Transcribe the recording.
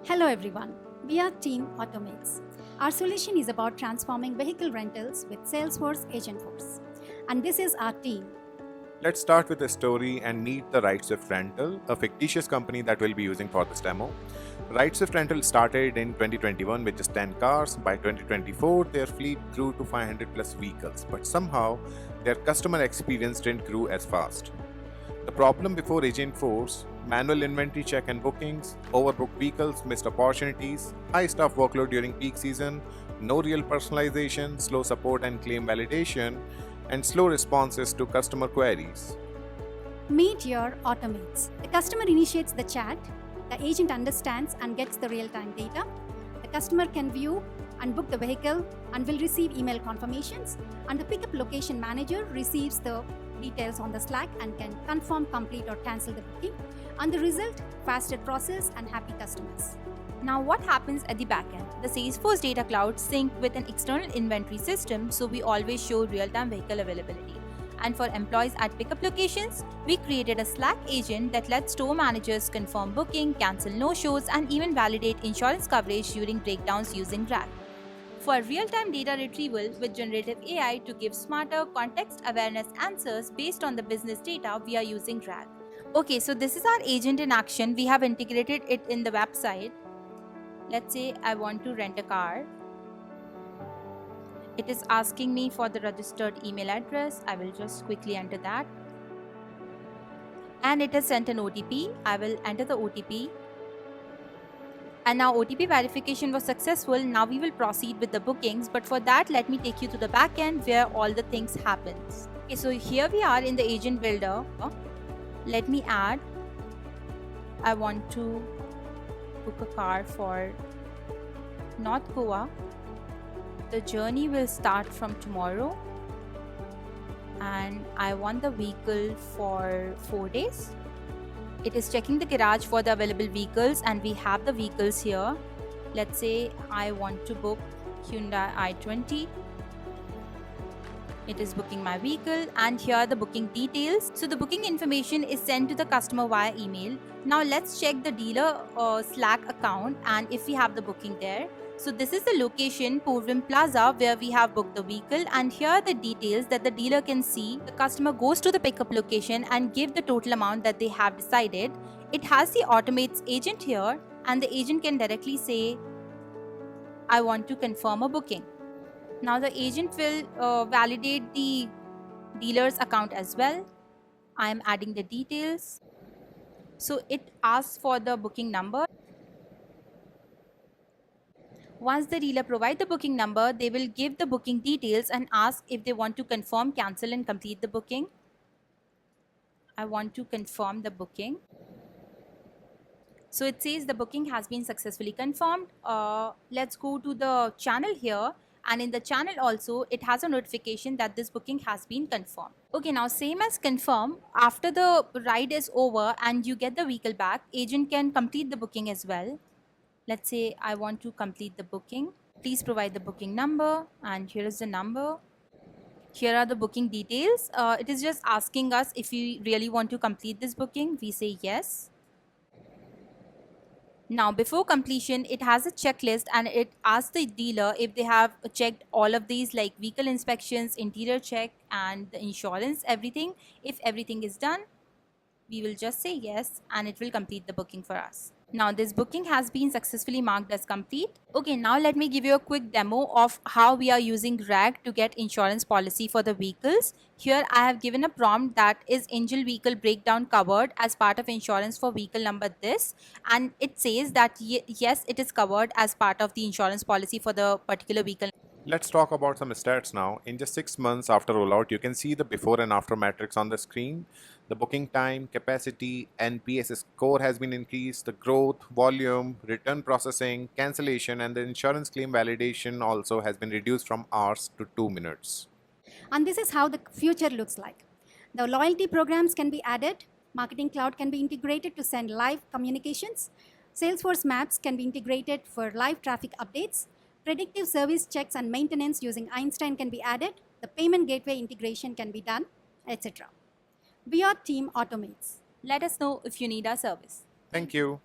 Hello everyone, we are Team Automates. Our solution is about transforming vehicle rentals with Salesforce Agentforce. And this is our team. Let's start with a story and meet the RightSwift Rental, a fictitious company that we'll be using for this demo. RightSwift Rental started in 2021 with just 10 cars. By 2024, their fleet grew to 500 plus vehicles, but somehow their customer experience didn't grow as fast. The problem before Agentforce: manual inventory check and bookings, overbooked vehicles, missed opportunities, high staff workload during peak season, no real personalization, slow support and claim validation, and slow responses to customer queries. Meet your Automates. The customer initiates the chat, the agent understands and gets the real-time data. The customer can view and book the vehicle and will receive email confirmations, and the pickup location manager receives the details on the Slack and can confirm, complete or cancel the booking, and the result, faster process and happy customers. Now what happens at the backend? The Salesforce Data Cloud sync with an external inventory system, so we always show real-time vehicle availability. And for employees at pickup locations, we created a Slack agent that lets store managers confirm booking, cancel no-shows, and even validate insurance coverage during breakdowns using RAG. For real-time data retrieval with generative AI to give smarter context awareness answers based on the business data, we are using RAG. Okay, so this is our agent in action. We have integrated it in the website. Let's say I want to rent a car. It is asking me for the registered email address. I will just quickly enter that. And it has sent an OTP. I will enter the OTP. And now OTP verification was successful. Now we will proceed with the bookings. But for that, let me take you to the backend where all the things happens. Okay, so here we are in the agent builder. Let me add. I want to book a car for North Goa. The journey will start from tomorrow and I want the vehicle for 4 days. It is checking the garage for the available vehicles and we have the vehicles here. Let's say I want to book Hyundai i20. It is booking my vehicle and here are the booking details. So the booking information is sent to the customer via email. Now let's check the dealer Slack account and if we have the booking there. So this is the location, Purvim Plaza, where we have booked the vehicle, and here are the details that the dealer can see. The customer goes to the pickup location and give the total amount that they have decided. It has the Automates agent here and the agent can directly say, I want to confirm a booking. Now the agent will validate the dealer's account as well. I am adding the details. So it asks for the booking number. Once the dealer provides the booking number, they will give the booking details and ask if they want to confirm, cancel and complete the booking. I want to confirm the booking. So it says the booking has been successfully confirmed. Let's go to the channel here. And in the channel also, it has a notification that this booking has been confirmed. Okay, now same as confirm, after the ride is over and you get the vehicle back, agent can complete the booking as well. Let's say I want to complete the booking. Please provide the booking number and here is the number. Here are the booking details. It is just asking us if we really want to complete this booking. We say yes. Now before completion, it has a checklist and it asks the dealer if they have checked all of these like vehicle inspections, interior check and the insurance, everything. If everything is done, we will just say yes and it will complete the booking for us. Now this booking has been successfully marked as complete. Okay, now let me give you a quick demo of how we are using RAG to get insurance policy for the vehicles. Here I have given a prompt that is Angel vehicle breakdown covered as part of insurance for vehicle number this, and it says that yes, it is covered as part of the insurance policy for the particular vehicle. Let's talk about some stats now. In just 6 months after rollout, you can see the before and after metrics on the screen. The booking time, capacity, NPS score has been increased. The growth, volume, return processing, cancellation, and the insurance claim validation also has been reduced from hours to 2 minutes. And this is how the future looks like. The loyalty programs can be added. Marketing Cloud can be integrated to send live communications. Salesforce Maps can be integrated for live traffic updates. Predictive service checks and maintenance using Einstein can be added. The payment gateway integration can be done, etc. We are Team Automates. Let us know if you need our service. Thank you.